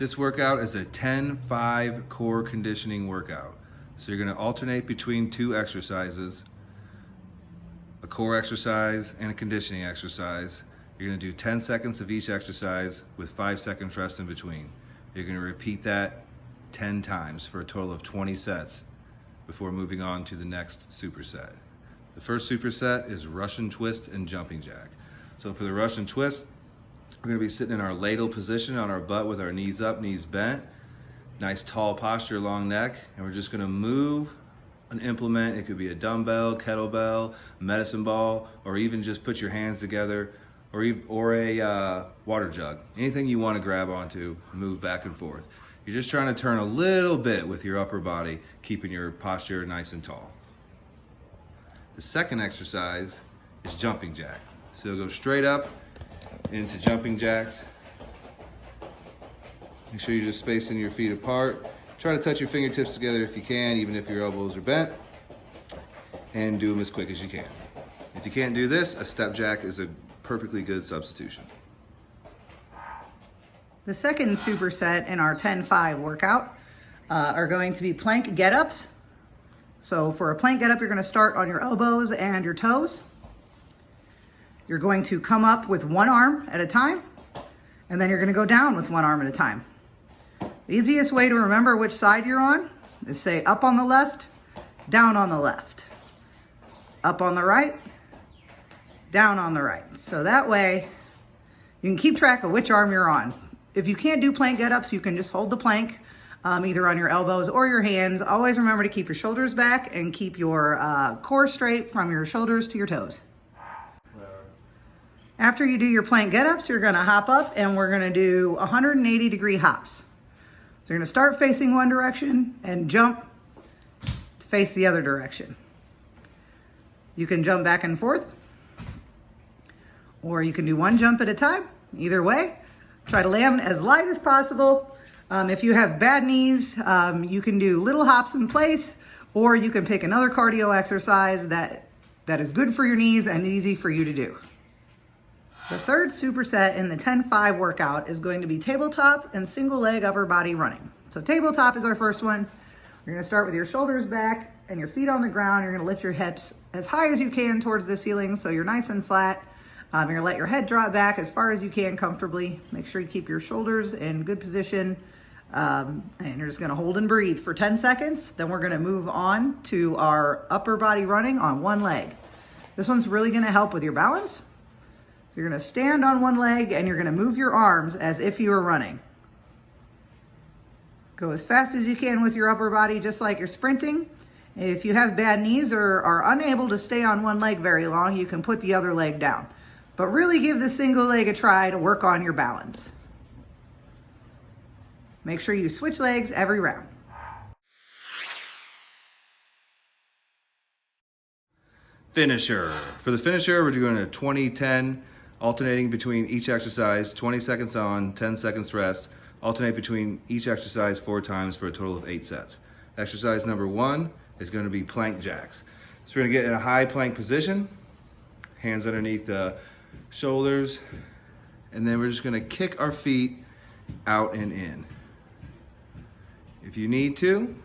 This workout is a 10-5 core conditioning workout. So you're going to alternate between two exercises, a core exercise and a conditioning exercise. You're going to do 10 seconds of each exercise with 5 seconds rest in between. You're going to repeat that 10 times for a total of 20 sets before moving on to the next superset. The first superset is Russian twist and jumping jack. So for the Russian twist, we're going to be sitting in our lateral position on our butt with our knees up, knees bent. Nice tall posture, long neck. And we're just going to move an implement. It could be a dumbbell, kettlebell, medicine ball, or even just put your hands together, or a water jug. Anything you want to grab onto, move back and forth. You're just trying to turn a little bit with your upper body, keeping your posture nice and tall. The second exercise is jumping jack. So you'll go straight up into jumping jacks. Make sure you're just spacing your feet apart. Try to touch your fingertips together if you can, even if your elbows are bent, and do them as quick as you can. If you can't do this, a step jack is a perfectly good substitution. The second superset in our 10-5 workout are going to be plank get-ups. So for a plank get-up, you're going to start on your elbows and your toes. You're going to come up with one arm at a time, and then you're going to go down with one arm at a time. The easiest way to remember which side you're on is say up on the left, down on the left, up on the right, down on the right. So that way you can keep track of which arm you're on. If you can't do plank get-ups, you can just hold the plank either on your elbows or your hands. Always remember to keep your shoulders back and keep your core straight from your shoulders to your toes. After you do your plank get-ups, you're gonna hop up and we're gonna do 180-degree hops. So you're gonna start facing one direction and jump to face the other direction. You can jump back and forth, or you can do one jump at a time. Either way, try to land as light as possible. If you have bad knees, you can do little hops in place, or you can pick another cardio exercise that is good for your knees and easy for you to do. The third superset in the 10-5 workout is going to be tabletop and single leg upper body running. So tabletop is our first one. You're gonna start with your shoulders back and your feet on the ground. You're gonna lift your hips as high as you can towards the ceiling so you're nice and flat. You're gonna let your head drop back as far as you can comfortably. Make sure you keep your shoulders in good position. And you're just gonna hold and breathe for 10 seconds. Then we're gonna move on to our upper body running on one leg. This one's really gonna help with your balance. So you're gonna stand on one leg and you're gonna move your arms as if you were running. Go as fast as you can with your upper body, just like you're sprinting. If you have bad knees or are unable to stay on one leg very long, you can put the other leg down. But really give the single leg a try to work on your balance. Make sure you switch legs every round. Finisher. For the finisher, we're doing a 20-10, alternating between each exercise, 20 seconds on, 10 seconds rest. Alternate between each exercise 4 times for a total of 8 sets. Exercise number 1 is going to be plank jacks. So we're going to get in a high plank position, hands underneath the shoulders, and then we're just going to kick our feet out and in. If you need to,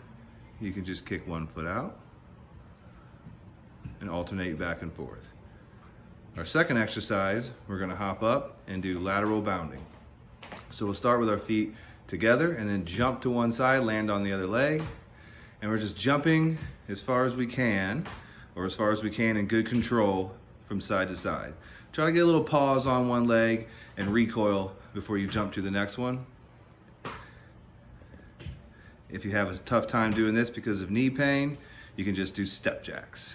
you can just kick one foot out and alternate back and forth. Our second exercise, we're gonna hop up and do lateral bounding. So we'll start with our feet together and then jump to one side, land on the other leg. And we're just jumping as far as we can, or as far as we can in good control from side to side. Try to get a little pause on one leg and recoil before you jump to the next one. If you have a tough time doing this because of knee pain, you can just do step jacks.